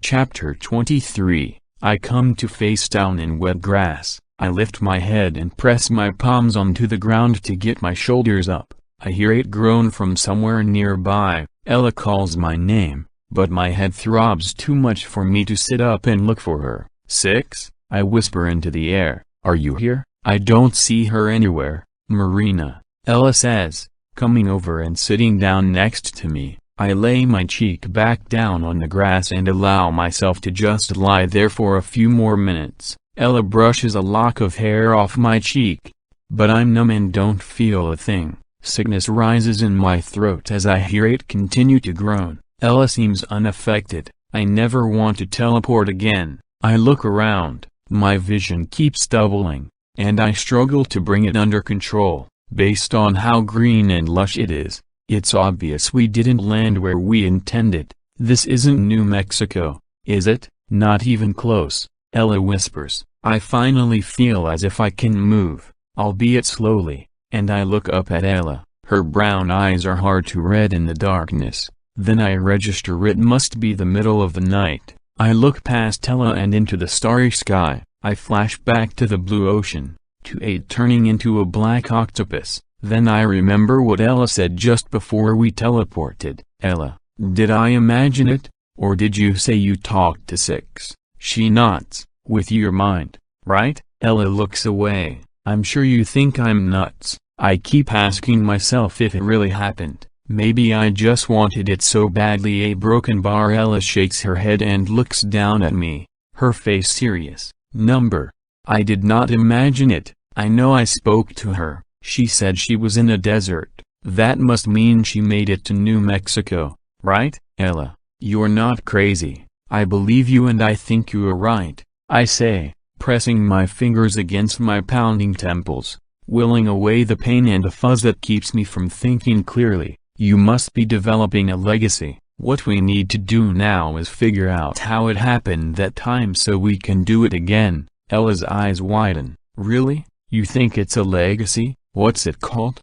Chapter 23 I come to face down in wet grass. I lift my head and press my palms onto the ground to get my shoulders up. I hear it groan from somewhere nearby. Ella calls my name, but my head throbs too much for me to sit up and look for her. 6, I whisper into the air. Are you here? I don't see her anywhere. Marina, Ella says, coming over and sitting down next to me. I lay my cheek back down on the grass and allow myself to just lie there for a few more minutes. Ella brushes a lock of hair off my cheek, but I'm numb and don't feel a thing. Sickness rises in my throat as I hear it continue to groan. Ella seems unaffected. I never want to teleport again. I look around, my vision keeps doubling, and I struggle to bring it under control. Based on how green and lush it is, it's obvious we didn't land where we intended. This isn't New Mexico, is it? Not even close, Ella whispers. I finally feel as if I can move, albeit slowly, and I look up at Ella. Her brown eyes are hard to read in the darkness. Then I register it must be the middle of the night. I look past Ella and into the starry sky. I flash back to the blue ocean, to 8 turning into a black octopus. Then I remember what Ella said just before we teleported. Ella, did I imagine it, or did you say you talked to 6? She nods. With your mind, right? Ella looks away. I'm sure you think I'm nuts. I keep asking myself if it really happened. Maybe I just wanted it so badly. A broken bar. Ella shakes her head and looks down at me, her face serious. Number. I did not imagine it. I know I spoke to her. She said she was in a desert. That must mean she made it to New Mexico, right? Ella, you're not crazy. I believe you and I think you are right, I say, pressing my fingers against my pounding temples, willing away the pain and the fuzz that keeps me from thinking clearly. You must be developing a legacy. What we need to do now is figure out how it happened that time so we can do it again. Ella's eyes widen. Really? You think it's a legacy? What's it called?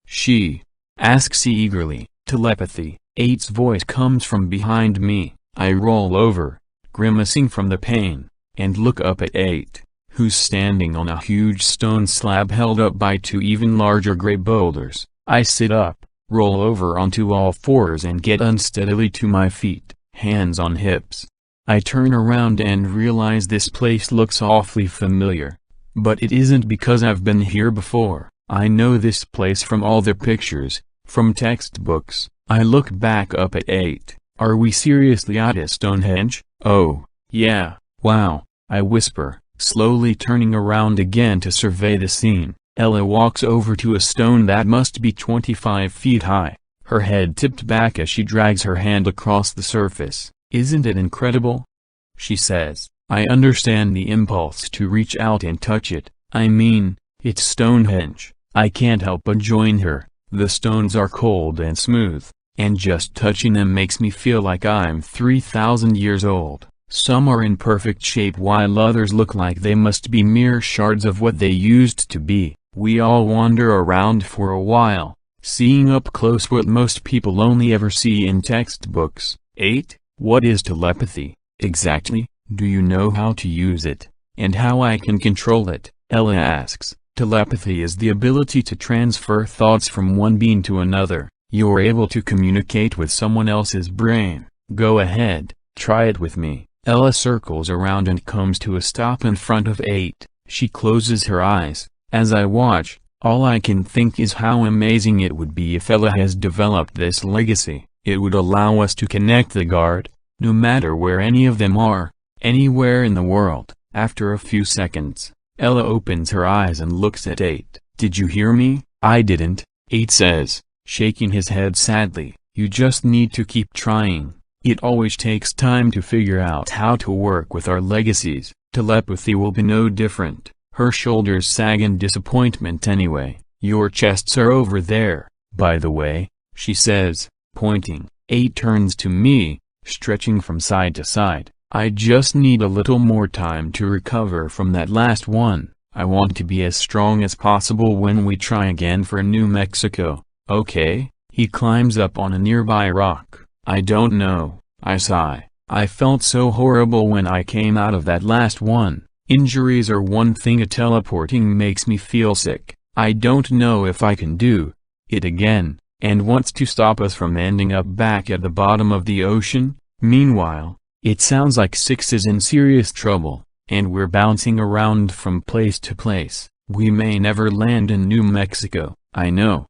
She asks eagerly. Telepathy. 8's voice comes from behind me. I roll over, grimacing from the pain, and look up at 8, who's standing on a huge stone slab held up by 2 even larger gray boulders. I sit up, roll over onto all fours and get unsteadily to my feet, hands on hips. I turn around and realize this place looks awfully familiar. But it isn't because I've been here before. I know this place from all the pictures, from textbooks. I look back up at 8. Are we seriously at Stonehenge? Oh, yeah, wow, I whisper, slowly turning around again to survey the scene. Ella walks over to a stone that must be 25 feet high, her head tipped back as she drags her hand across the surface. Isn't it incredible? She says. I understand the impulse to reach out and touch it. I mean, it's Stonehenge. I can't help but join her. The stones are cold and smooth, and just touching them makes me feel like I'm 3,000 years old. Some are in perfect shape while others look like they must be mere shards of what they used to be. We all wander around for a while, seeing up close what most people only ever see in textbooks. 8. What is telepathy, exactly? Do you know how to use it, and how I can control it? Ella asks. Telepathy is the ability to transfer thoughts from one being to another. You're able to communicate with someone else's brain. Go ahead, try it with me. Ella circles around and comes to a stop in front of 8. She closes her eyes. As I watch, all I can think is how amazing it would be if Ella has developed this legacy. It would allow us to connect the guard, no matter where any of them are, anywhere in the world. After a few seconds, Ella opens her eyes and looks at 8. Did you hear me? I didn't, 8 says, shaking his head sadly. You just need to keep trying. It always takes time to figure out how to work with our legacies. Telepathy will be no different. Her shoulders sag in disappointment anyway. Your chests are over there, by the way, she says, pointing. 8 turns to me, stretching from side to side. I just need a little more time to recover from that last one. I want to be as strong as possible when we try again for New Mexico. Okay? He climbs up on a nearby rock. I don't know, I sigh. I felt so horrible when I came out of that last one. Injuries are one thing, teleporting makes me feel sick. I don't know if I can do it again, and wants to stop us from ending up back at the bottom of the ocean. Meanwhile, it sounds like Six is in serious trouble, and we're bouncing around from place to place. We may never land in New Mexico. I know,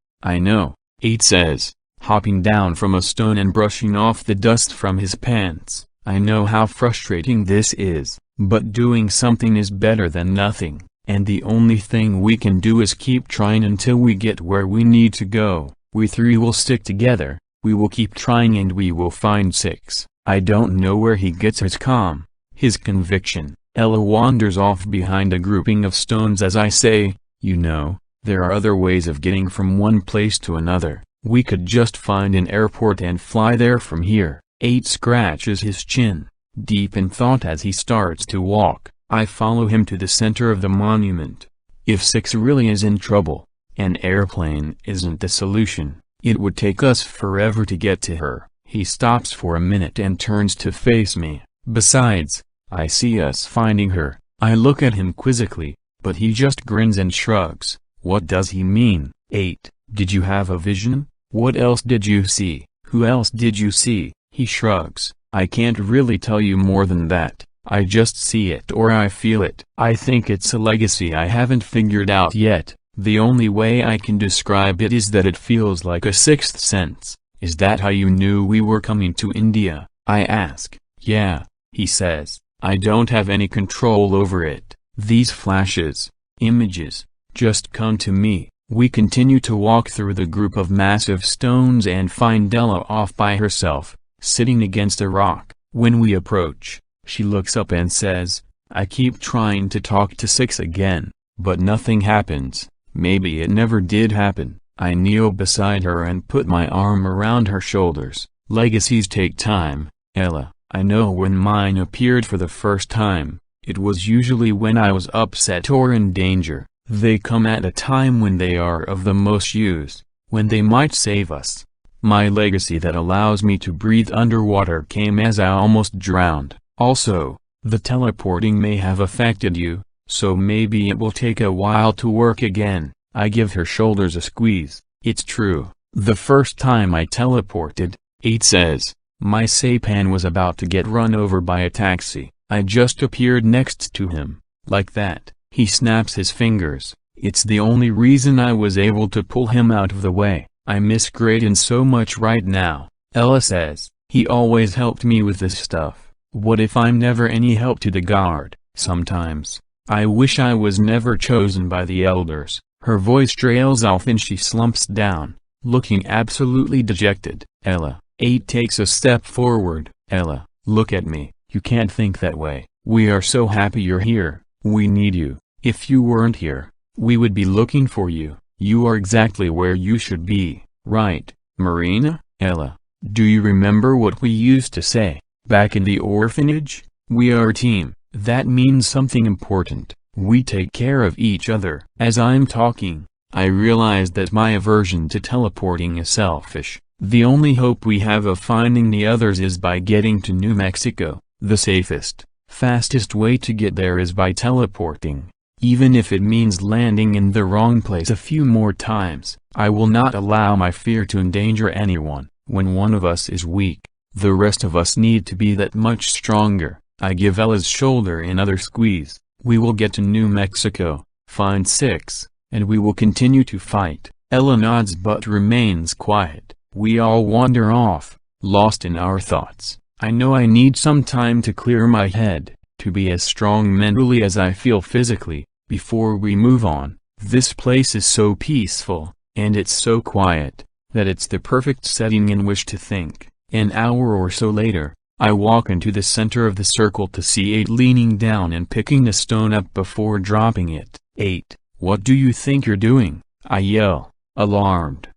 8 says, hopping down from a stone and brushing off the dust from his pants. I know how frustrating this is, but doing something is better than nothing, and the only thing we can do is keep trying until we get where we need to go. We three will stick together, we will keep trying, and we will find Six. I don't know where he gets his calm, his conviction. Ella wanders off behind a grouping of stones as I say, you know, there are other ways of getting from one place to another. We could just find an airport and fly there from here. 8 scratches his chin, deep in thought as he starts to walk. I follow him to the center of the monument. If Six really is in trouble, an airplane isn't the solution. It would take us forever to get to her. He stops for a minute and turns to face me. Besides, I see us finding her. I look at him quizzically, but he just grins and shrugs. What does he mean? 8. Did you have a vision? What else did you see? Who else did you see? He shrugs. I can't really tell you more than that. I just see it or I feel it. I think it's a legacy I haven't figured out yet. The only way I can describe it is that it feels like a sixth sense. Is that how you knew we were coming to India? I ask. Yeah, he says. I don't have any control over it. These flashes, images, just come to me. We continue to walk through the group of massive stones and find Ella off by herself, sitting against a rock. When we approach, she looks up and says, I keep trying to talk to Six again, but nothing happens. Maybe it never did happen. I kneel beside her and put my arm around her shoulders. Legacies take time, Ella. I know when mine appeared for the first time, it was usually when I was upset or in danger. They come at a time when they are of the most use, when they might save us. My legacy that allows me to breathe underwater came as I almost drowned. Also, the teleporting may have affected you, so maybe it will take a while to work again. I give her shoulders a squeeze. It's true. The first time I teleported, 8 says, my Saipan was about to get run over by a taxi. I just appeared next to him, like that. He snaps his fingers. It's the only reason I was able to pull him out of the way. I miss Graydon so much right now. Ella says, he always helped me with this stuff. What if I'm never any help to the guard? Sometimes, I wish I was never chosen by the elders. Her voice trails off and she slumps down, looking absolutely dejected. Ella. 8 takes a step forward. Ella, look at me. You can't think that way. We are so happy you're here. We need you. If you weren't here, we would be looking for you. You are exactly where you should be, right, Marina? Ella, do you remember what we used to say, back in the orphanage? We are a team. That means something important. We take care of each other. As I'm talking, I realize that my aversion to teleporting is selfish. The only hope we have of finding the others is by getting to New Mexico. The safest, fastest way to get there is by teleporting. Even if it means landing in the wrong place a few more times. I will not allow my fear to endanger anyone. When one of us is weak, the rest of us need to be that much stronger. I give Ella's shoulder another squeeze. We will get to New Mexico, find Six, and we will continue to fight. Ella nods but remains quiet. We all wander off, lost in our thoughts. I know I need some time to clear my head, to be as strong mentally as I feel physically, before we move on. This place is so peaceful, and it's so quiet, that it's the perfect setting in which to think. An hour or so later, I walk into the center of the circle to see 8 leaning down and picking the stone up before dropping it. 8, what do you think you're doing? I yell, alarmed.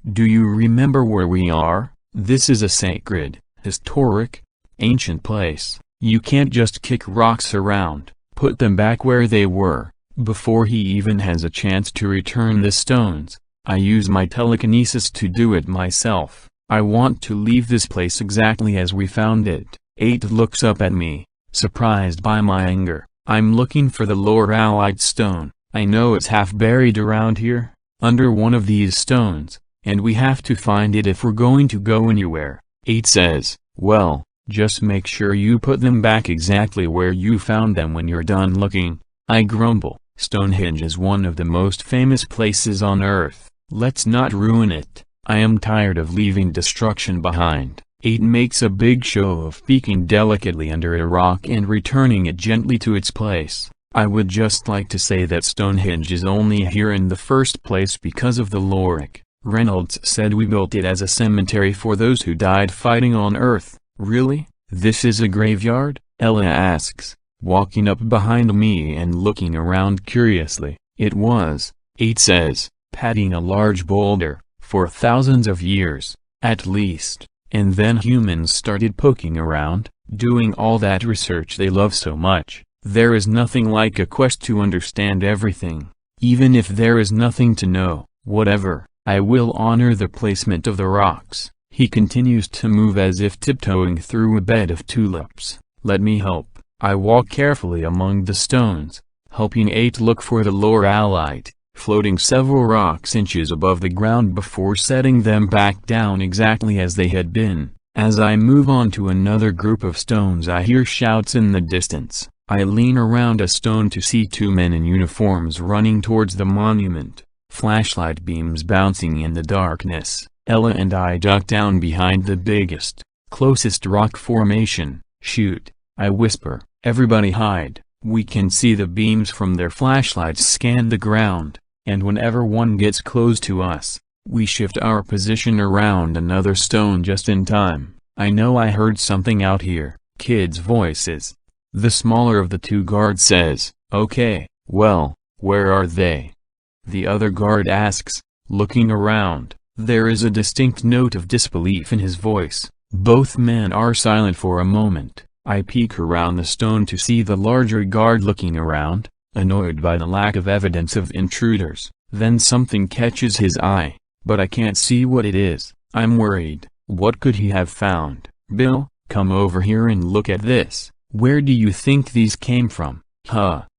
Do you remember where we are? This is a sacred, historic, ancient place. You can't just kick rocks around, put them back where they were, before he even has a chance to return the stones. I use my telekinesis to do it myself. I want to leave this place exactly as we found it. 8 looks up at me, surprised by my anger. I'm looking for the Laurelite stone. I know it's half buried around here, under one of these stones, and we have to find it if we're going to go anywhere. 8 says, well, just make sure you put them back exactly where you found them when you're done looking. I grumble, Stonehenge is one of the most famous places on Earth. Let's not ruin it. I am tired of leaving destruction behind. 8 makes a big show of peeking delicately under a rock and returning it gently to its place. I would just like to say that Stonehenge is only here in the first place because of the Lorik. Reynolds said we built it as a cemetery for those who died fighting on Earth. Really? This is a graveyard? Ella asks, walking up behind me and looking around curiously. It was, 8 says, patting a large boulder, for thousands of years, at least. And then humans started poking around, doing all that research they love so much. There is nothing like a quest to understand everything. Even if there is nothing to know, whatever, I will honor the placement of the rocks. He continues to move as if tiptoeing through a bed of tulips. Let me help. I walk carefully among the stones, helping 8 look for the Laurelite, floating several rocks inches above the ground before setting them back down exactly as they had been. As I move on to another group of stones, I hear shouts in the distance. I lean around a stone to see 2 men in uniforms running towards the monument, flashlight beams bouncing in the darkness. Ella and I duck down behind the biggest, closest rock formation. Shoot, I whisper, everybody hide. We can see the beams from their flashlights scan the ground, and whenever one gets close to us, we shift our position around another stone just in time. I know I heard something out here. Kids' voices. The smaller of the 2 guards says, okay, well, where are they? The other guard asks, looking around. There is a distinct note of disbelief in his voice. Both men are silent for a moment. I peek around the stone to see the larger guard looking around, annoyed by the lack of evidence of intruders. Then something catches his eye, but I can't see what it is. I'm worried. What could he have found? Bill, come over here and look at this. Where do you think these came from?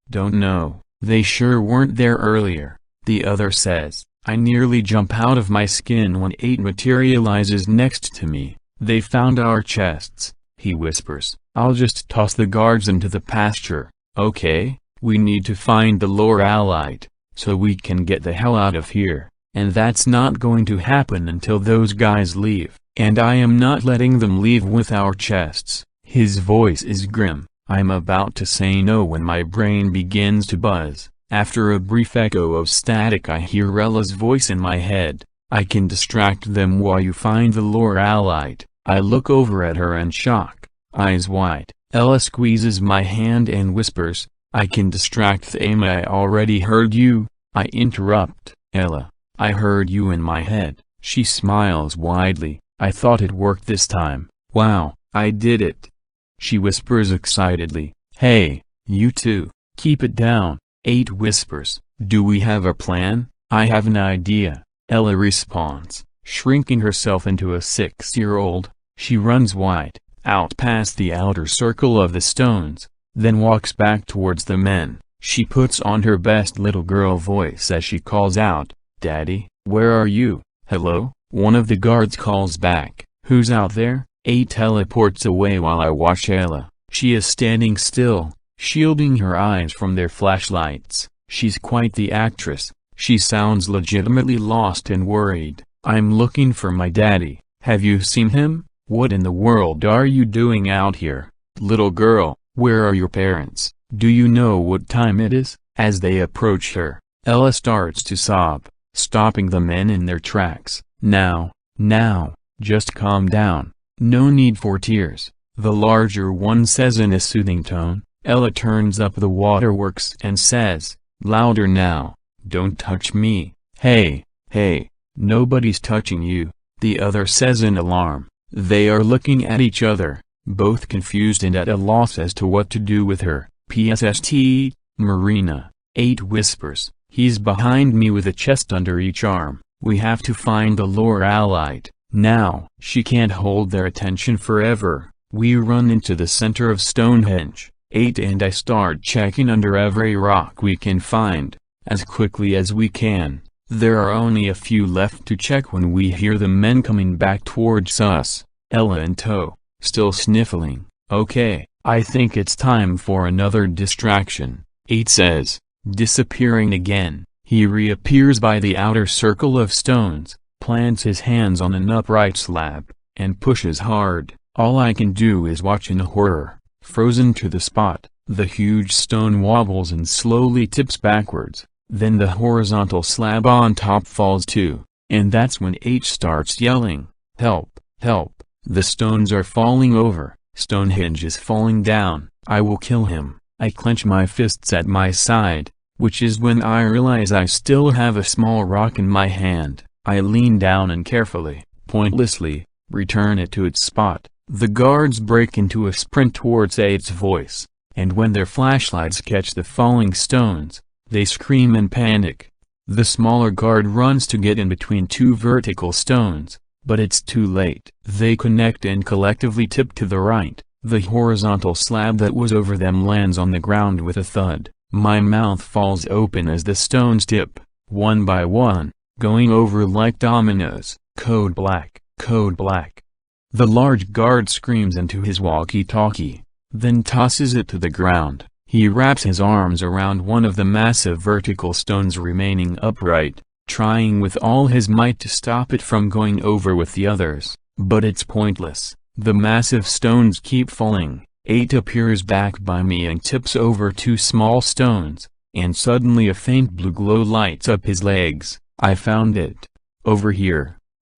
Don't know. They sure weren't there earlier, the other says. I nearly jump out of my skin when 8 materializes next to me. They found our chests, he whispers. I'll just toss the guards into the pasture. Okay, we need to find the Laurelite, so we can get the hell out of here. And that's not going to happen until those guys leave. And I am not letting them leave with our chests. His voice is grim. I'm about to say no when my brain begins to buzz. After a brief echo of static, I hear Ella's voice in my head. I can distract them while you find the Laurelite. I look over at her in shock, eyes wide. Ella squeezes my hand and whispers, I can distract them. I already heard you. I interrupt. Ella, I heard you in my head. She smiles widely. I thought it worked this time. Wow, I did it. She whispers excitedly. Hey, you two, keep it down. 8 whispers. Do we have a plan? I have an idea. Ella responds, shrinking herself into a 6-year-old. She runs wide, out past the outer circle of the stones, then walks back towards the men. She puts on her best little girl voice as she calls out, Daddy, where are you? Hello? One of the guards calls back, who's out there? 8 teleports away while I watch Ella. She is standing still, shielding her eyes from their flashlights. She's quite the actress. She sounds legitimately lost and worried. I'm looking for my daddy. Have you seen him? What in the world are you doing out here? Little girl, where are your parents? Do you know what time it is? As they approach her, Ella starts to sob, stopping the men in their tracks. Now, just calm down. No need for tears, the larger one says in a soothing tone. Ella turns up the waterworks and says, louder now, don't touch me. Hey, nobody's touching you, the other says in alarm. They are looking at each other, both confused and at a loss as to what to do with her. PSST, Marina. 8 whispers, he's behind me with a chest under each arm. We have to find the Laurelite, now. She can't hold their attention forever. We run into the center of Stonehenge, 8, and I start checking under every rock we can find, as quickly as we can. There are only a few left to check when we hear the men coming back towards us, Ella in tow, still sniffling. Okay, I think it's time for another distraction, 8 says, disappearing again. He reappears by the outer circle of stones, plants his hands on an upright slab, and pushes hard. All I can do is watch in horror, frozen to the spot. The huge stone wobbles and slowly tips backwards, then the horizontal slab on top falls too, and that's when H starts yelling, "Help, help, the stones are falling over, Stonehenge is falling down, I will kill him." I clench my fists at my side, which is when I realize I still have a small rock in my hand. I lean down and carefully, pointlessly, return it to its spot. The guards break into a sprint towards Aid's voice, and when their flashlights catch the falling stones, they scream in panic. The smaller guard runs to get in between two vertical stones, but it's too late. They connect and collectively tip to the right. The horizontal slab that was over them lands on the ground with a thud. My mouth falls open as the stones tip, one by one, going over like dominoes. Code black, code black. The large guard screams into his walkie-talkie, then tosses it to the ground. He wraps his arms around one of the massive vertical stones remaining upright, trying with all his might to stop it from going over with the others. But it's pointless. The massive stones keep falling. 8 appears back by me and tips over two small stones, and suddenly a faint blue glow lights up his legs. I found it. Over here,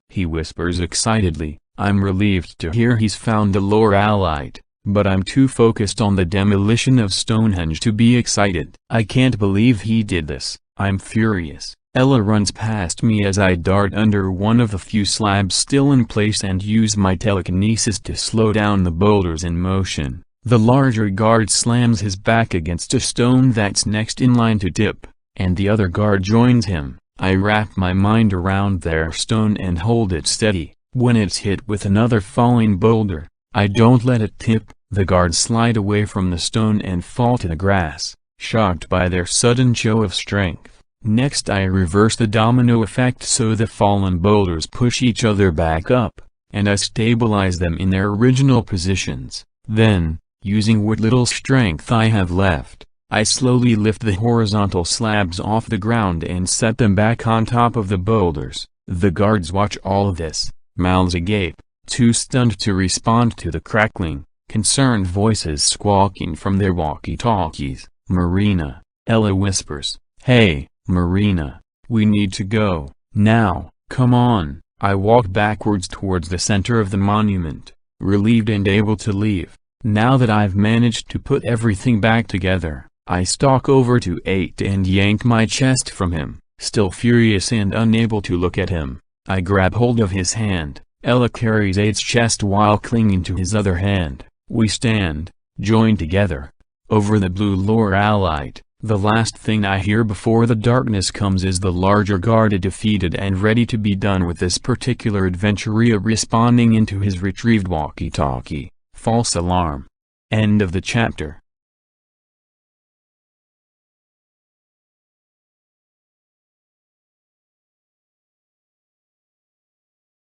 he whispers excitedly. I'm relieved to hear he's found the Laurelite, but I'm too focused on the demolition of Stonehenge to be excited. I can't believe he did this. I'm furious. Ella runs past me as I dart under one of the few slabs still in place and use my telekinesis to slow down the boulders in motion. The larger guard slams his back against a stone that's next in line to tip, and the other guard joins him. I wrap my mind around their stone and hold it steady. When it's hit with another falling boulder, I don't let it tip. The guards slide away from the stone and fall to the grass, shocked by their sudden show of strength. Next I reverse the domino effect so the fallen boulders push each other back up, and I stabilize them in their original positions. Then, using what little strength I have left, I slowly lift the horizontal slabs off the ground and set them back on top of the boulders. The guards watch all this, mouths agape, too stunned to respond to the crackling, concerned voices squawking from their walkie-talkies. "Marina," Ella whispers. "Hey, Marina, we need to go, now, come on." I walk backwards towards the center of the monument, relieved and able to leave. Now that I've managed to put everything back together, I stalk over to 8 and yank my chest from him. Still furious and unable to look at him, I grab hold of his hand. Ella carries 8's chest while clinging to his other hand. We stand, joined together, over the blue Laurelite. The last thing I hear before the darkness comes is the larger guard defeated and ready to be done with this particular adventurer responding into his retrieved walkie-talkie. False alarm. End of the chapter.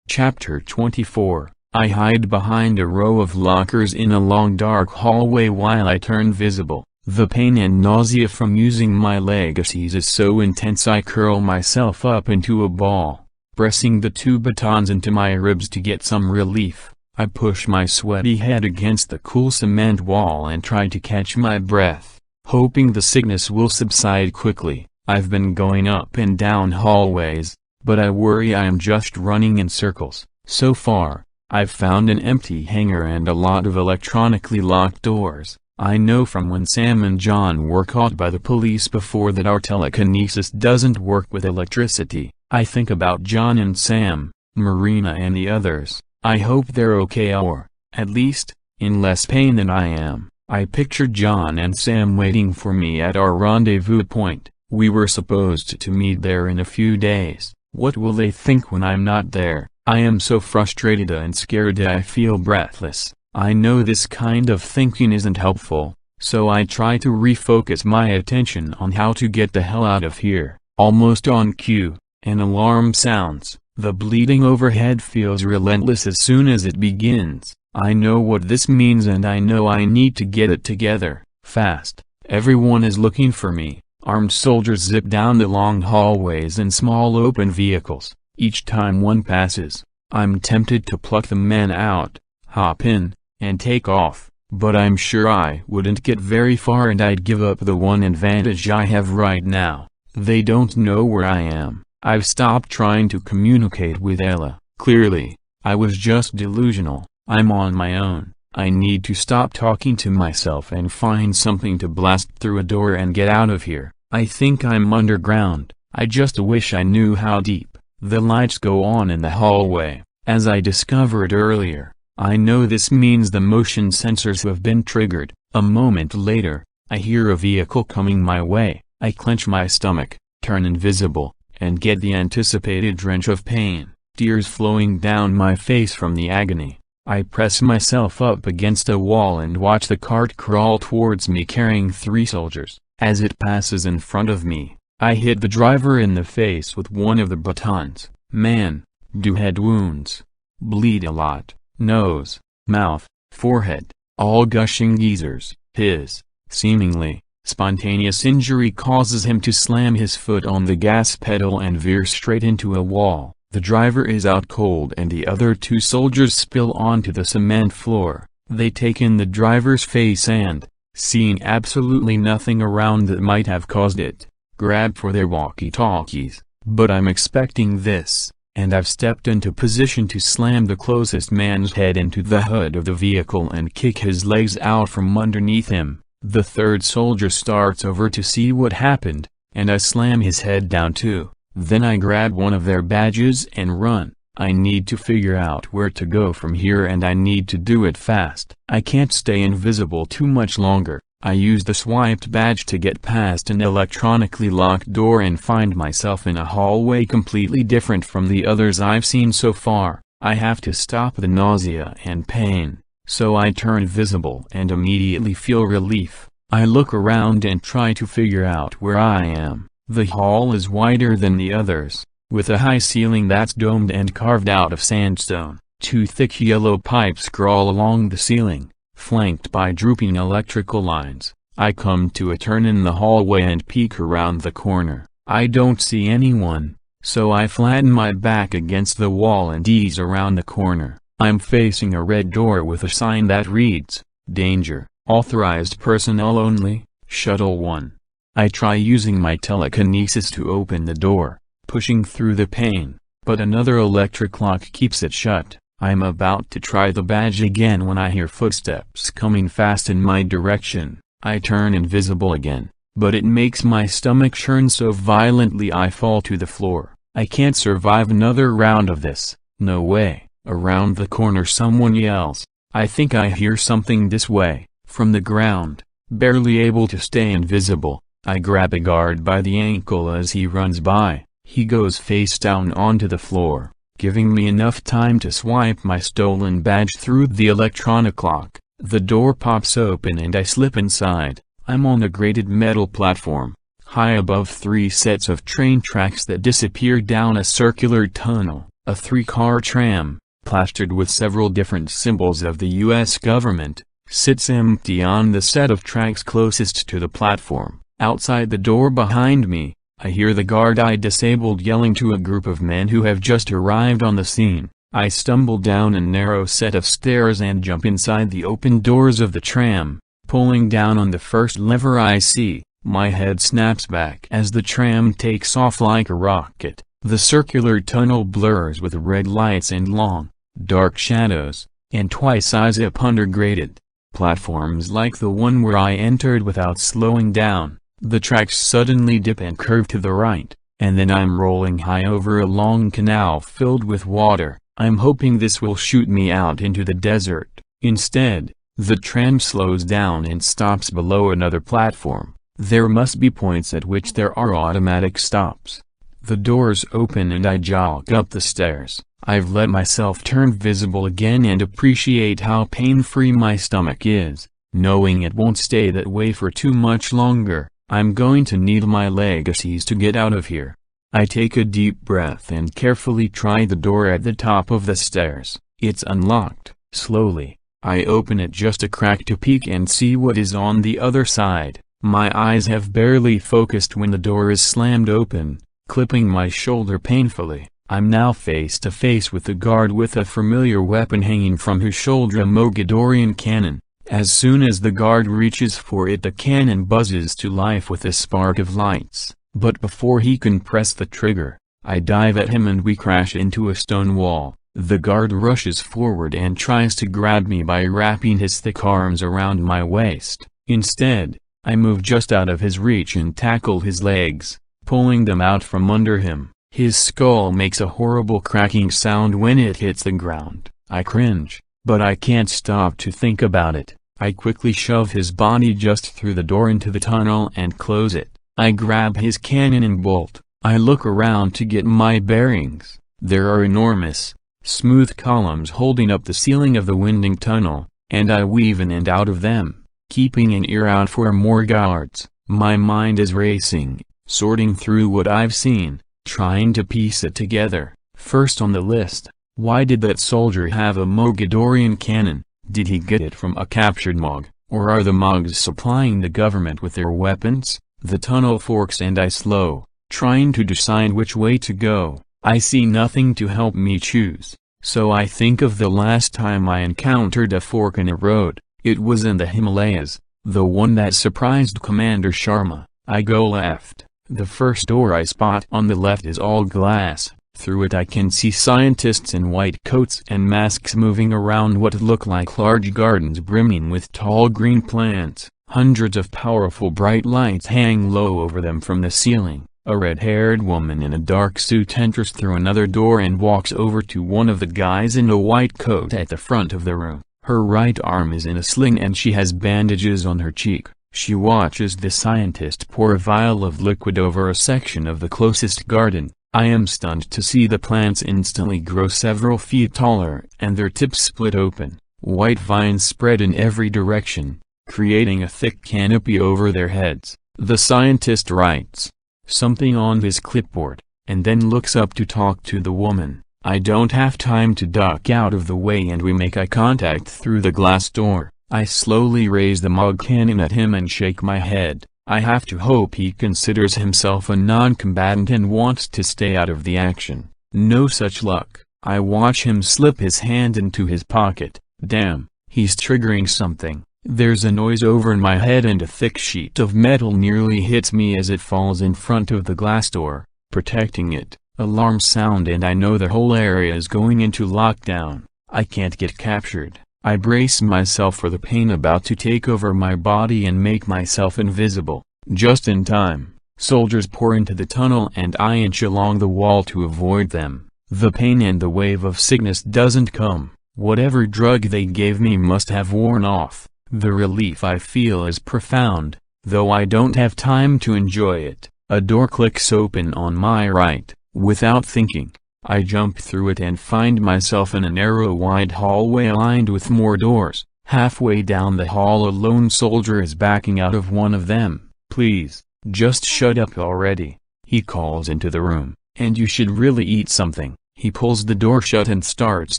Chapter 24. I hide behind a row of lockers in a long dark hallway while I turn visible. The pain and nausea from using my legacies is so intense I curl myself up into a ball, pressing the two batons into my ribs to get some relief. I push my sweaty head against the cool cement wall and try to catch my breath, hoping the sickness will subside quickly. I've been going up and down hallways, but I worry I am just running in circles. So far, I've found an empty hangar and a lot of electronically locked doors. I know from when Sam and John were caught by the police before that our telekinesis doesn't work with electricity. I think about John and Sam, Marina and the others. I hope they're okay or, at least, in less pain than I am. I picture John and Sam waiting for me at our rendezvous point. We were supposed to meet there in a few days. What will they think when I'm not there? I am so frustrated and scared I feel breathless. I know this kind of thinking isn't helpful, so I try to refocus my attention on how to get the hell out of here. Almost on cue, an alarm sounds. The bleeding overhead feels relentless as soon as it begins. I know what this means and I know I need to get it together, fast. Everyone is looking for me. Armed soldiers zip down the long hallways in small open vehicles. Each time one passes, I'm tempted to pluck the man out, hop in, and take off, but I'm sure I wouldn't get very far and I'd give up the one advantage I have right now. They don't know where I am. I've stopped trying to communicate with Ella. Clearly, I was just delusional. I'm on my own. I need to stop talking to myself and find something to blast through a door and get out of here. I think I'm underground. I just wish I knew how deep. The lights go on in the hallway, as I discovered earlier. I know this means the motion sensors have been triggered. A moment later, I hear a vehicle coming my way. I clench my stomach, turn invisible, and get the anticipated drench of pain, tears flowing down my face from the agony. I press myself up against a wall and watch the cart crawl towards me carrying 3 soldiers. As it passes in front of me, I hit the driver in the face with one of the batons. Man, do head wounds. Bleed a lot. Nose, mouth, forehead, all gushing geezers. His, seemingly, spontaneous injury causes him to slam his foot on the gas pedal and veer straight into a wall. The driver is out cold and the other 2 soldiers spill onto the cement floor. They take in the driver's face and, seeing absolutely nothing around that might have caused it, grab for their walkie-talkies. But I'm expecting this, and I've stepped into position to slam the closest man's head into the hood of the vehicle and kick his legs out from underneath him. The 3rd soldier starts over to see what happened, and I slam his head down too. Then I grab one of their badges and run. I need to figure out where to go from here and I need to do it fast. I can't stay invisible too much longer. I use the swiped badge to get past an electronically locked door and find myself in a hallway completely different from the others I've seen so far. I have to stop the nausea and pain, so I turn visible and immediately feel relief. I look around and try to figure out where I am. The hall is wider than the others, with a high ceiling that's domed and carved out of sandstone. 2 thick yellow pipes crawl along the ceiling, flanked by drooping electrical lines. I come to a turn in the hallway and peek around the corner. I don't see anyone, so I flatten my back against the wall and ease around the corner. I'm facing a red door with a sign that reads, "Danger, authorized personnel only, Shuttle 1." I try using my telekinesis to open the door, pushing through the pane, but another electric lock keeps it shut. I'm about to try the badge again when I hear footsteps coming fast in my direction. I turn invisible again, but it makes my stomach churn so violently I fall to the floor. I can't survive another round of this. No way. Around the corner someone yells. I think I hear something this way, from the ground. Barely able to stay invisible, I grab a guard by the ankle as he runs by. He goes face down onto the floor, giving me enough time to swipe my stolen badge through the electronic lock. The door pops open and I slip inside. I'm on a grated metal platform, high above 3 sets of train tracks that disappear down a circular tunnel. A 3-car tram, plastered with several different symbols of the U.S. government, sits empty on the set of tracks closest to the platform. Outside the door behind me, I hear the guard I disabled yelling to a group of men who have just arrived on the scene. I stumble down a narrow set of stairs and jump inside the open doors of the tram, pulling down on the first lever I see. My head snaps back as the tram takes off like a rocket. The circular tunnel blurs with red lights and long, dark shadows, and twice I zip under graded platforms like the one where I entered without slowing down. The tracks suddenly dip and curve to the right, and then I'm rolling high over a long canal filled with water. I'm hoping this will shoot me out into the desert. Instead, the tram slows down and stops below another platform. There must be points at which there are automatic stops. The doors open and I jog up the stairs. I've let myself turn visible again and appreciate how pain-free my stomach is, knowing it won't stay that way for too much longer. I'm going to need my legacies to get out of here. I take a deep breath and carefully try the door at the top of the stairs. It's unlocked. Slowly, I open it just a crack to peek and see what is on the other side. My eyes have barely focused when the door is slammed open, clipping my shoulder painfully. I'm now face to face with the guard with a familiar weapon hanging from his shoulder, a Mogadorian cannon. As soon as the guard reaches for it, the cannon buzzes to life with a spark of lights. But before he can press the trigger, I dive at him and we crash into a stone wall. The guard rushes forward and tries to grab me by wrapping his thick arms around my waist. Instead, I move just out of his reach and tackle his legs, pulling them out from under him. His skull makes a horrible cracking sound when it hits the ground. I cringe, but I can't stop to think about it. I quickly shove his body just through the door into the tunnel and close it. I grab his cannon and bolt. I look around to get my bearings. There are enormous, smooth columns holding up the ceiling of the winding tunnel, and I weave in and out of them, keeping an ear out for more guards. My mind is racing, sorting through what I've seen, trying to piece it together. First on the list, why did that soldier have a Mogadorian cannon? Did he get it from a captured Mog, or are the Mogs supplying the government with their weapons? The tunnel forks and I slow, trying to decide which way to go. I see nothing to help me choose, so I think of the last time I encountered a fork in a road. It was in the Himalayas, the one that surprised Commander Sharma. I go left. The first door I spot on the left is all glass. Through it I can see scientists in white coats and masks moving around what look like large gardens brimming with tall green plants. Hundreds of powerful bright lights hang low over them from the ceiling. A red-haired woman in a dark suit enters through another door and walks over to one of the guys in a white coat at the front of the room. Her right arm is in a sling and she has bandages on her cheek. She watches the scientist pour a vial of liquid over a section of the closest garden. I am stunned to see the plants instantly grow several feet taller and their tips split open. White vines spread in every direction, creating a thick canopy over their heads. The scientist writes something on his clipboard, and then looks up to talk to the woman. I don't have time to duck out of the way and we make eye contact through the glass door. I slowly raise the Mog cannon at him and shake my head. I have to hope he considers himself a non-combatant and wants to stay out of the action. No such luck. I watch him slip his hand into his pocket. Damn, he's triggering something. There's a noise over in my head and a thick sheet of metal nearly hits me as it falls in front of the glass door, protecting it. Alarm sound and I know the whole area is going into lockdown. I can't get captured. I brace myself for the pain about to take over my body and make myself invisible. Just in time, soldiers pour into the tunnel and I inch along the wall to avoid them. The pain and the wave of sickness doesn't come. Whatever drug they gave me must have worn off. The relief I feel is profound, though I don't have time to enjoy it. A door clicks open on my right. Without thinking, I jump through it and find myself in a narrow wide hallway lined with more doors. Halfway down the hall a lone soldier is backing out of one of them. Please, just shut up already, he calls into the room, and you should really eat something. He pulls the door shut and starts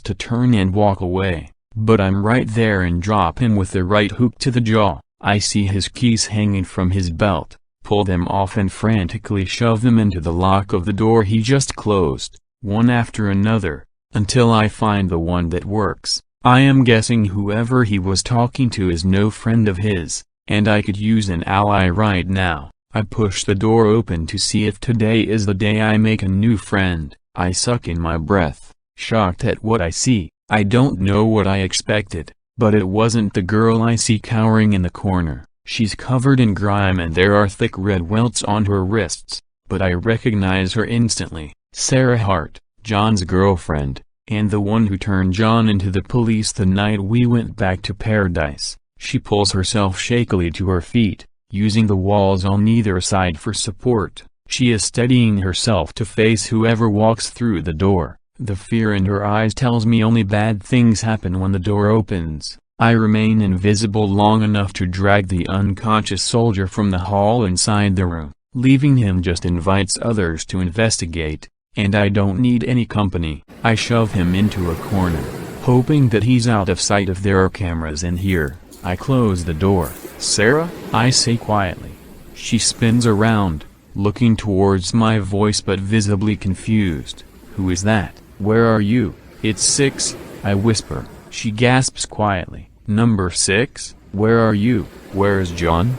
to turn and walk away, but I'm right there and drop him with the right hook to the jaw. I see his keys hanging from his belt, pull them off and frantically shove them into the lock of the door he just closed, one after another, until I find the one that works. I am guessing whoever he was talking to is no friend of his, and I could use an ally right now. I push the door open to see if today is the day I make a new friend. I suck in my breath, shocked at what I see. I don't know what I expected, but it wasn't the girl I see cowering in the corner. She's covered in grime and there are thick red welts on her wrists, but I recognize her instantly. Sarah Hart, John's girlfriend, and the one who turned John into the police the night we went back to Paradise. She pulls herself shakily to her feet, using the walls on either side for support. She is steadying herself to face whoever walks through the door. The fear in her eyes tells me only bad things happen when the door opens. I remain invisible long enough to drag the unconscious soldier from the hall inside the room. Leaving him just invites others to investigate, and I don't need any company. I shove him into a corner, hoping that he's out of sight if there are cameras in here. I close the door. "Sarah?" I say quietly. She spins around, looking towards my voice but visibly confused. "Who is that? Where are you?" "It's 6, I whisper. She gasps quietly. "Number 6? Where are you? Where's John?"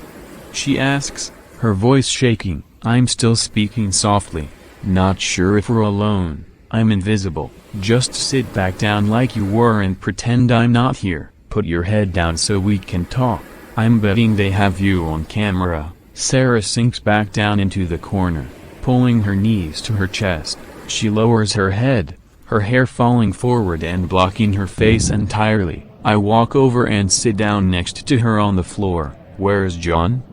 she asks, her voice shaking. I'm still speaking softly. "Not sure if we're alone. I'm invisible. Just sit back down like you were and pretend I'm not here. Put your head down so we can talk. I'm betting they have you on camera." Sarah sinks back down into the corner, pulling her knees to her chest. She lowers her head, her hair falling forward and blocking her face entirely. I walk over and sit down next to her on the floor. "Where's John?"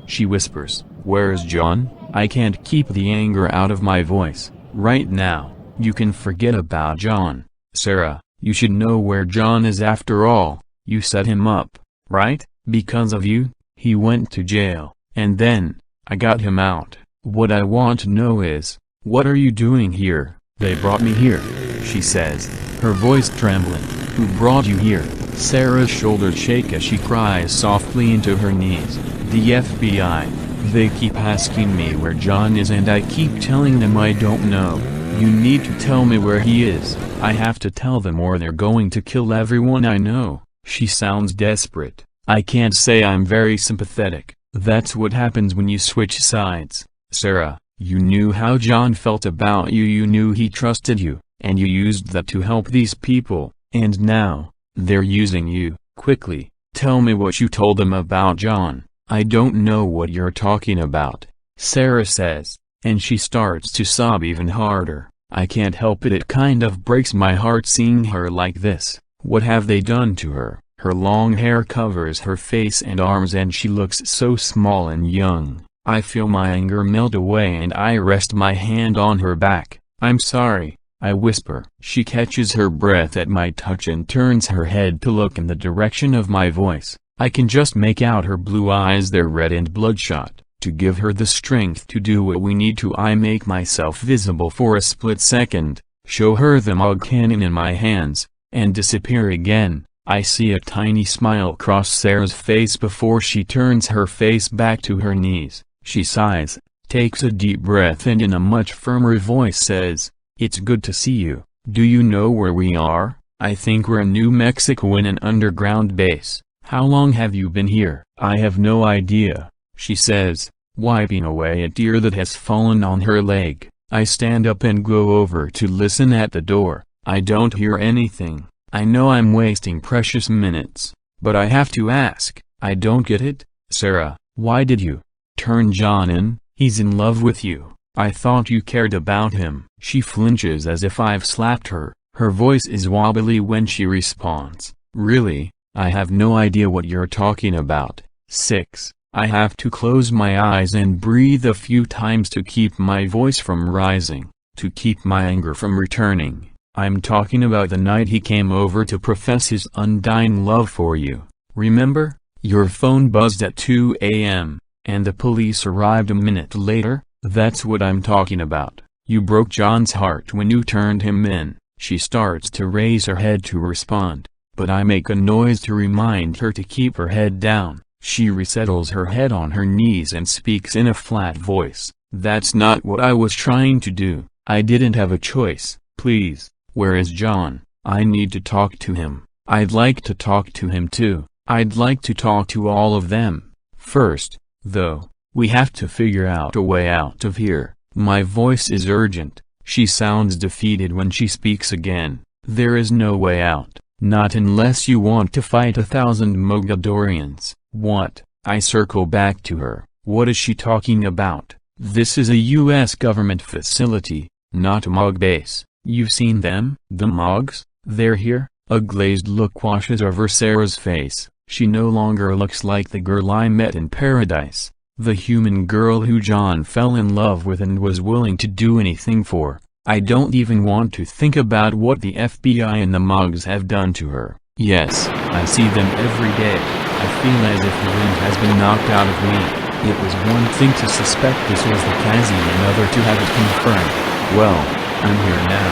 she whispers. "Where's John?" I can't keep the anger out of my voice. "Right now, you can forget about John. Sarah, you should know where John is after all. You set him up, right? Because of you, he went to jail, and then, I got him out. What I want to know is, what are you doing here?" "They brought me here," she says, her voice trembling. "Who brought you here?" Sarah's shoulders shake as she cries softly into her knees. "The FBI. They keep asking me where John is and I keep telling them I don't know. You need to tell me where he is. I have to tell them or they're going to kill everyone I know." She sounds desperate. I can't say I'm very sympathetic. That's what happens when you switch sides. "Sarah, you knew how John felt about you. You knew he trusted you, and you used that to help these people, and now, they're using you. Quickly, tell me what you told them about John." "I don't know what you're talking about," Sarah says, and she starts to sob even harder. I can't help it kind of breaks my heart seeing her like this. What have they done to her? Her long hair covers her face and arms and she looks so small and young. I feel my anger melt away and I rest my hand on her back. "I'm sorry," I whisper. She catches her breath at my touch and turns her head to look in the direction of my voice. I can just make out her blue eyes, they're red and bloodshot. To give her the strength to do what we need to, I make myself visible for a split second, show her the mug cannon in my hands, and disappear again. I see a tiny smile cross Sarah's face before she turns her face back to her knees. She sighs, takes a deep breath and in a much firmer voice says, "It's good to see you. Do you know where we are?" "I think we're in New Mexico in an underground base." "How long have you been here?" "I have no idea," she says, wiping away a tear that has fallen on her leg. I stand up and go over to listen at the door. I don't hear anything. I know I'm wasting precious minutes, but I have to ask. I don't get it. "Sarah, why did you turn John in? He's in love with you. I thought you cared about him." She flinches as if I've slapped her. Her voice is wobbly when she responds. "Really? I have no idea what you're talking about." 6. I have to close my eyes and breathe a few times to keep my voice from rising, to keep my anger from returning. "I'm talking about the night he came over to profess his undying love for you. Remember? Your phone buzzed at 2 a.m., and the police arrived a minute later. That's what I'm talking about. You broke John's heart when you turned him in." She starts to raise her head to respond, but I make a noise to remind her to keep her head down. She resettles her head on her knees and speaks in a flat voice. "That's not what I was trying to do. I didn't have a choice. Please, where is John? I need to talk to him." "I'd like to talk to him too. I'd like to talk to all of them. First, though, we have to figure out a way out of here." My voice is urgent. She sounds defeated when she speaks again. "There is no way out. Not unless you want to fight 1,000 Mogadorians." "What?" I circle back to her. What is she talking about? This is a U.S. government facility, not a Mog base. You've seen them? The Mogs? They're here? A glazed look washes over Sarah's face. She no longer looks like the girl I met in paradise. The human girl who John fell in love with and was willing to do anything for. I don't even want to think about what the FBI and the mugs have done to her. Yes, I see them every day. I feel as if the wind has been knocked out of me. It was one thing to suspect this was the Kazi, another to have it confirmed. Well, I'm here now,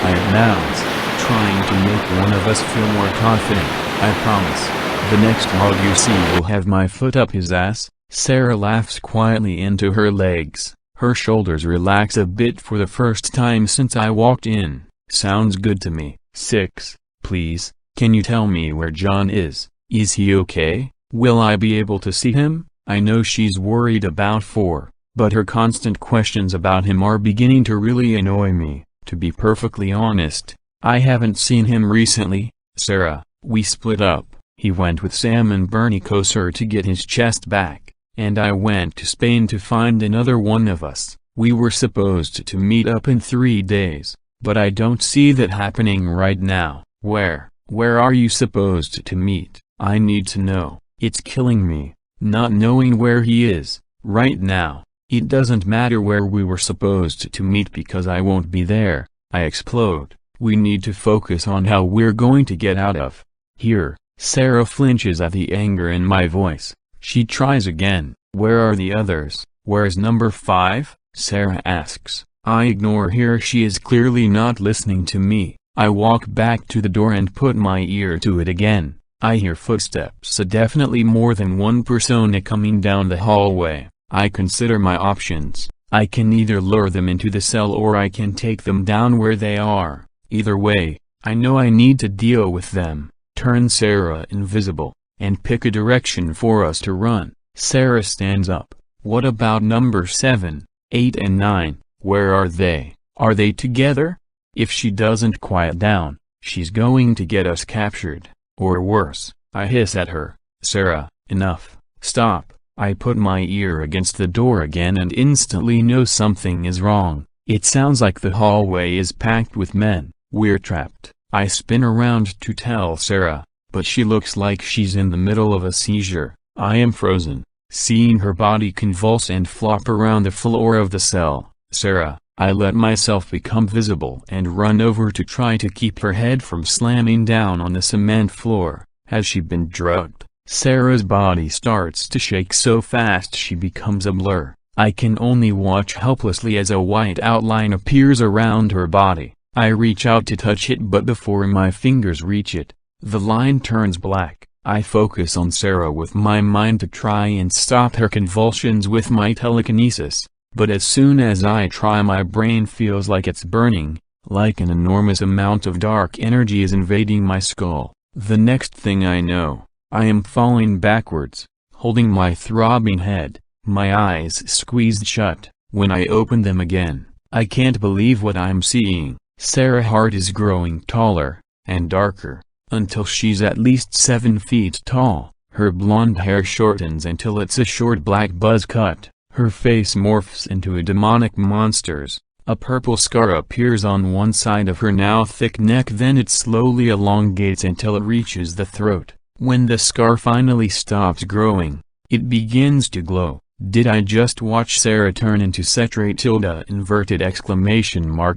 I announce, trying to make one of us feel more confident. I promise, the next mug you see will have my foot up his ass. Sarah laughs quietly into her legs. Her shoulders relax a bit for the first time since I walked in. Sounds good to me. 6, please, can you tell me where John is? Is he okay? Will I be able to see him? I know she's worried about 4, but her constant questions about him are beginning to really annoy me. To be perfectly honest, I haven't seen him recently. Sarah, we split up. He went with Sam and Bernie Kosar to get his chest back, and I went to Spain to find another one of us. We were supposed to meet up in 3 days, but I don't see that happening right now. Where are you supposed to meet? I need to know. It's killing me, not knowing where he is, right now. It doesn't matter where we were supposed to meet because I won't be there. I explode. We need to focus on how we're going to get out of here. Sarah flinches at the anger in my voice. She tries again. Where are the others? Where's number 5? Sarah asks. I ignore her. She is clearly not listening to me. I walk back to the door and put my ear to it again. I hear footsteps. Definitely more than one persona coming down the hallway. I consider my options. I can either lure them into the cell or I can take them down where they are. Either way, I know I need to deal with them. Turn Sarah invisible, and pick a direction for us to run. Sarah stands up. What about number 7, 8 and 9? Where are they? Are they together? If she doesn't quiet down, she's going to get us captured. Or worse. I hiss at her. Sarah, enough. Stop. I put my ear against the door again and instantly know something is wrong. It sounds like the hallway is packed with men. We're trapped. I spin around to tell Sarah, but she looks like she's in the middle of a seizure. I am frozen, seeing her body convulse and flop around the floor of the cell. Sarah, I let myself become visible and run over to try to keep her head from slamming down on the cement floor. Has she been drugged? Sarah's body starts to shake so fast she becomes a blur. I can only watch helplessly as a white outline appears around her body. I reach out to touch it, but before my fingers reach it, the line turns black. I focus on Sarah with my mind to try and stop her convulsions with my telekinesis, but as soon as I try, my brain feels like it's burning, like an enormous amount of dark energy is invading my skull. The next thing I know, I am falling backwards, holding my throbbing head, my eyes squeezed shut. When I open them again, I can't believe what I'm seeing. Sarah Hart is growing taller, and darker, until she's at least 7 feet tall. Her blonde hair shortens until it's a short black buzz cut. Her face morphs into a demonic monster's. A purple scar appears on one side of her now thick neck, then it slowly elongates until it reaches the throat. When the scar finally stops growing, it begins to glow. Did I just watch Sarah turn into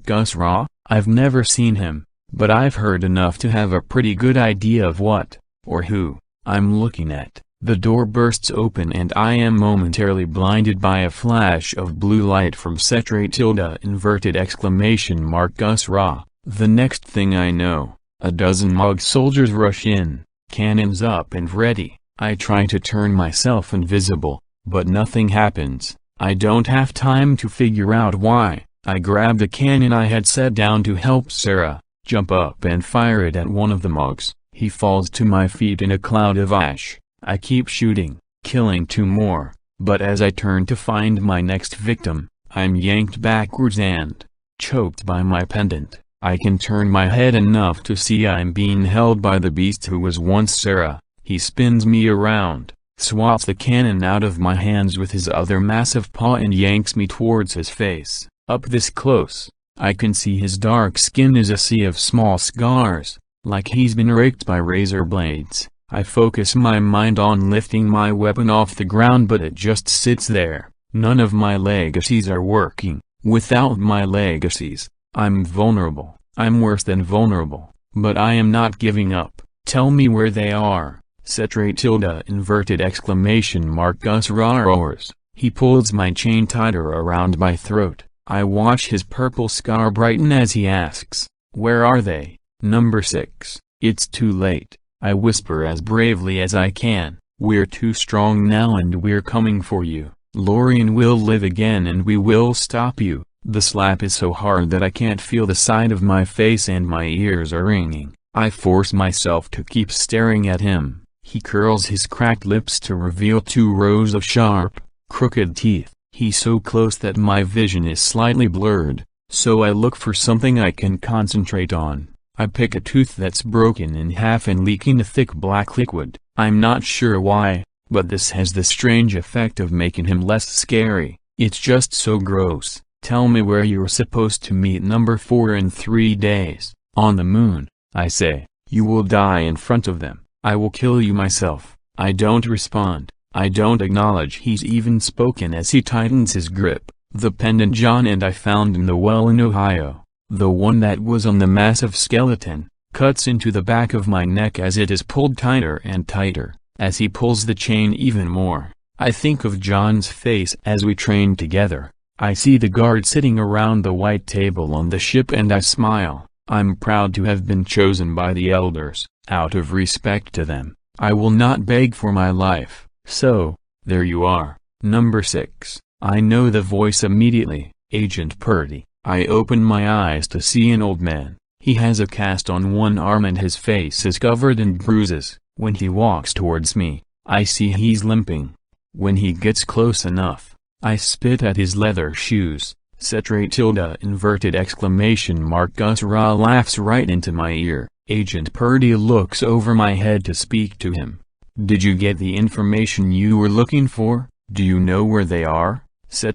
Gus Ra? I've never seen him, but I've heard enough to have a pretty good idea of what, or who, I'm looking at. The door bursts open and I am momentarily blinded by a flash of blue light from Gus Ra. The next thing I know, a dozen Mog soldiers rush in, cannons up and ready. I try to turn myself invisible, but nothing happens. I don't have time to figure out why. I grab the cannon I had set down to help Sarah, jump up and fire it at one of the Mogs. He falls to my feet in a cloud of ash. I keep shooting, killing 2 more, but as I turn to find my next victim, I'm yanked backwards and choked by my pendant. I can turn my head enough to see I'm being held by the beast who was once Sarah. He spins me around, swats the cannon out of my hands with his other massive paw and yanks me towards his face. Up this close, I can see his dark skin is a sea of small scars, like he's been raked by razor blades. I focus my mind on lifting my weapon off the ground, but it just sits there. None of my legacies are working. Without my legacies, I'm vulnerable, I'm worse than vulnerable, but I am not giving up. Tell me where they are. Gus roars. He pulls my chain tighter around my throat. I watch his purple scar brighten as he asks, "Where are they?" Number 6. It's too late. I whisper as bravely as I can. We're too strong now and we're coming for you. Lorien will live again and we will stop you. The slap is so hard that I can't feel the side of my face and my ears are ringing. I force myself to keep staring at him. He curls his cracked lips to reveal 2 rows of sharp, crooked teeth. He's so close that my vision is slightly blurred, so I look for something I can concentrate on. I pick a tooth that's broken in half and leaking a thick black liquid. I'm not sure why, but this has the strange effect of making him less scary. It's just so gross. Tell me where you're supposed to meet number 4 in 3 days. On the moon, I say. You will die in front of them. I will kill you myself. I don't respond. I don't acknowledge he's even spoken as he tightens his grip. The pendant John and I found in the well in Ohio, the one that was on the massive skeleton, cuts into the back of my neck as it is pulled tighter and tighter. As he pulls the chain even more, I think of John's face as we trained together. I see the guard sitting around the white table on the ship and I smile. I'm proud to have been chosen by the elders. Out of respect to them, I will not beg for my life. So, there you are. Number 6. I know the voice immediately. Agent Purdy. I open my eyes to see an old man. He has a cast on one arm and his face is covered in bruises. When he walks towards me, I see he's limping. When he gets close enough, I spit at his leather shoes. Gus laughs right into my ear. Agent Purdy looks over my head to speak to him. Did you get the information you were looking for? Do you know where they are? Gus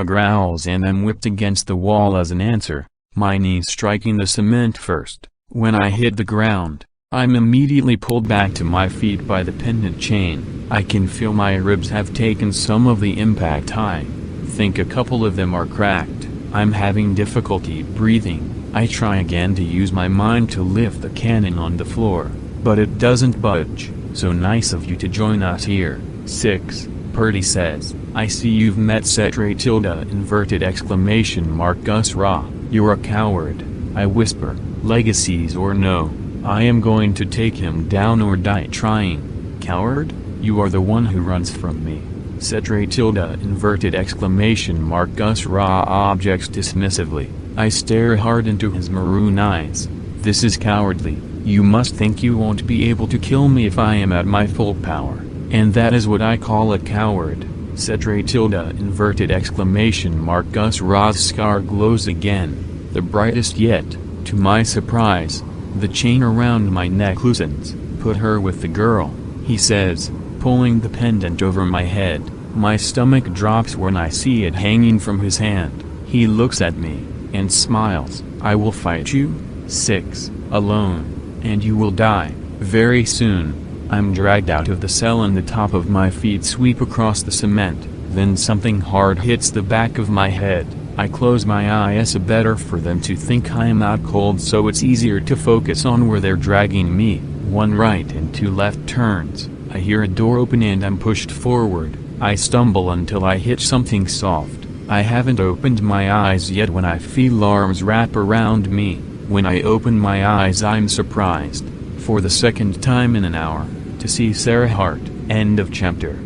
growls and I'm whipped against the wall as an answer, my knees striking the cement first. When I hit the ground, I'm immediately pulled back to my feet by the pendant chain. I can feel my ribs have taken some of the impact. I think a couple of them are cracked. I'm having difficulty breathing. I try again to use my mind to lift the cannon on the floor, but it doesn't budge. So nice of you to join us here. 6. Purdy says, I see you've met Gus Ra. You're a coward. I whisper, legacies or no, I am going to take him down or die trying. Coward? You are the one who runs from me. Gus Ra objects dismissively. I stare hard into his maroon eyes. This is cowardly. You must think you won't be able to kill me if I am at my full power. And that is what I call a coward. Gus Ra's scar glows again, the brightest yet. To my surprise, the chain around my neck loosens. Put her with the girl, he says, pulling the pendant over my head. My stomach drops when I see it hanging from his hand. He looks at me, and smiles. I will fight you? 6. Alone. And you will die, very soon. I'm dragged out of the cell and the top of my feet sweep across the cement. Then something hard hits the back of my head. I close my eyes better for them to think I am out cold so it's easier to focus on where they're dragging me. 1 right and 2 left turns. I hear a door open and I'm pushed forward. I stumble until I hit something soft. I haven't opened my eyes yet when I feel arms wrap around me. When I open my eyes I'm surprised, for the second time in an hour, to see Sarah Hart. End of chapter.